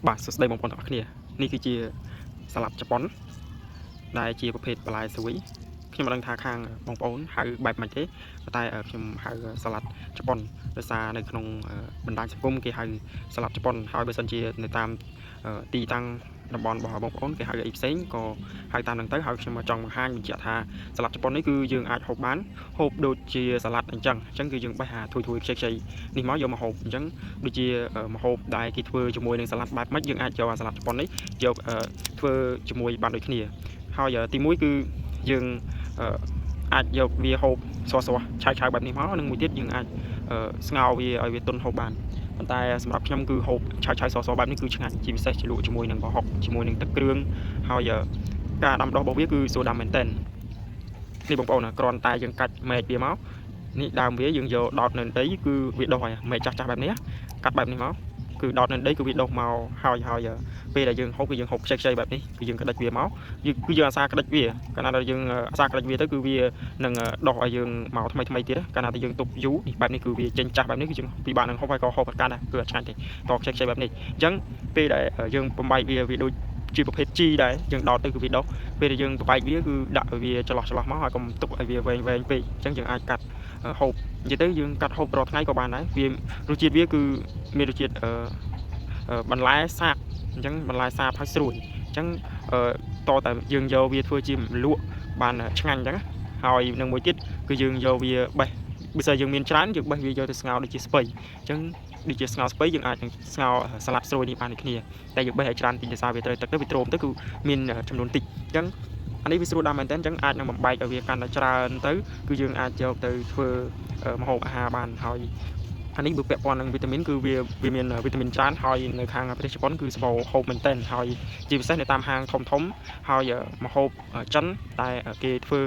បាទសួស្តីបងប្អូនទាំងអស់គ្នានេះគឺជាសាឡាត់ជប៉ុនដែលជាប្រភេទបន្លែស្រួយខ្ញុំមិនដឹងថាខាងបងប្អូនហៅបែបម៉េចទេប៉ុន្តែខ្ញុំហៅសាឡាត់ជប៉ុនដោយសារនៅក្នុងបណ្ដាញសង្គមគេហៅសាឡាត់ជប៉ុនហើយបើសិនជានៅតាមទីតាំងតំបន់របស់បងប្អូនគេហៅអីផ្សេងក៏ហៅតាមនឹងទៅហើយខ្ញុំចង់បង្ហាញបញ្ជាក់ថាសាឡាត់ជប៉ុននេះគឺយើងអាចហូបបានហូបដូចជាសាឡាត់អញ្ចឹងគឺយើងបេះអាធួយខ្ចីនេះមកយកមកហូបអញ្ចឹងដូចជាម្ហូបដែលគេធ្វើជាមួយនឹងសាឡាត់បែបម៉េចយើងអាចយកអាសាឡាត់ជប៉ុននេះយកធ្វើជាមួយបានដូចគ្នាហើយទី1គឺយើងអាចយកវាហូបសឆៅបែបនេះមកនិងមួយទៀតយើងអាចស្ងោរវាឲ្យវាទន់ហូបបានប៉ុន្តែសម្រាប់ខ្ញុំគឺហូបឆៅសបែបនេះគឺឆ្ងាញ់ជាពិសេសជាលក់ជាមួយនឹងប្រហុកជាមួយនឹងទឹកគ្រឿងហើយការដាំដុះរបស់វាគឺសូដាមែនតែននេះបងប្អូនគ្រាន់តែយើងកាច់មែកវាមកនេះដើមវាយើងយកដោតនៅដីគឺវាដុះហើយមែកចាស់បែបនេះកាត់បែបនេះមកគឺដោតនៅដីគឺវាដុះមកហើយពេលដែលយើងហូបគឺយើងហូបខ្ចីបែបនេះគឺយើងក្តិចវាមកគឺយើងអាសាក្តិចវាកាលណាដែលយើងអាសាក្តិចវាទៅគឺវានឹងដុះឲ្យយើងមកថ្មីទៀតកាលណាដែលយើងទុកយូរនេះបែបនេះគឺវាចេញចាស់បែបនេះគឺយើងពិបាកនឹងហូបហើយក៏ហូបប្រកាន់ដែរគឺអត់ឆ្ងាញ់ទេតខ្ចីបែបនេះអញ្ចឹងពេលដែលយើងបំបែកវាដូចជាប្រភេទជីដែរយើងដោតទៅគឺវាដុះពេលដែលយើងបំបែកវាគឺដាក់វាចន្លោះមកហើយកុំទុកឲ្យវាវែងពេកអញ្ចឹងយើងអាចកាត់ហូបនិយាយទៅយើងកាត់ហូបរាល់ថ្ងៃក៏បានដែរវារសជាតិវាគឺមានរសជាតិបន្លែសាបអញ្ចឹងបន្លែសាបហើយស្រួយអញ្ចឹងតតែយើងយកវាធ្វើជាម្លក់បានឆ្ងាញ់អញ្ចឹងហើយនឹងមួយទៀតគឺយើងយកវាបេះបើសិនយើងមានច្រើនយើងបេះវាយកទៅស្ងោរដូចជាស្ពៃអញ្ចឹងដូចជាស្ងោរស្ពៃយើងអាចស្ងោរសាឡាត់ស្រួយនេះបានដូចគ្នាតែយើងបេះឲ្យច្រើនតិចដោយសារវាត្រូវទឹកទៅវាទ្រាំទៅគឺមានចំនួនតិចអញ្ចឹងអានេះវាស្រួលដែរមែនតើអញ្ចឹងអាចនឹងបំបែកឲ្យវាកាន់តែច្រើនទៅគឺយើងអាចយកទៅធ្វើម្ហូបអាហារបានហើយអានេះបើពាក់ព័ន្ធនឹងវីតាមីនគឺវាមានវីតាមីនច្រើនហើយនៅខាងប្រទេសជប៉ុនគឺសម្បូរហូបមែនតើហើយជាពិសេសនៅតាមហាងធំហើយម្ហូបចិនតែគេធ្វើ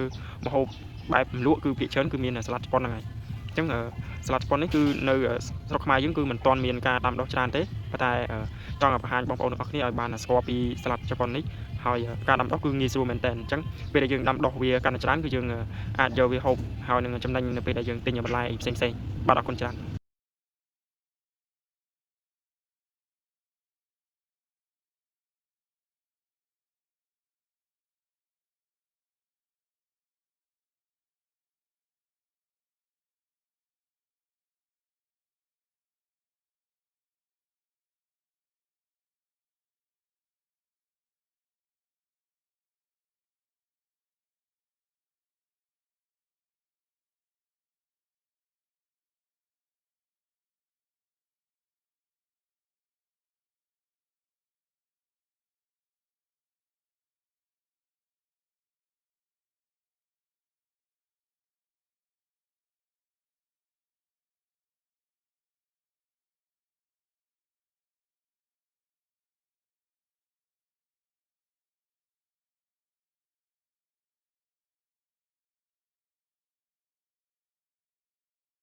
ម្ហូបបែបម្លក់គឺភាគច្រើនគឺមានសាឡាត់ជប៉ុនហ្នឹងហើយអញ្ចឹងសាឡាត់ជប៉ុននេះគឺនៅស្រុកខ្មែរយើងគឺមិនទាន់មានការដាំដុះច្រើនទេប៉ុន្តែចង់បង្ហាញបងប្អូនទាំងអស់គ្នាឲ្យបានស្គាល់ពីសាឡាត់ជប៉ុននេះហើយការដាំដុះគឺងាយស្រួលមែនតើអញ្ចឹងពេលដែលយើងដាំដុះវាកាន់តែច្រើនគឺយើងអាចយកវាហូបហើយនឹងចំណេញនៅពេលដែលយើងទិញបន្លែផ្សេងបាទអរគុណច្រើន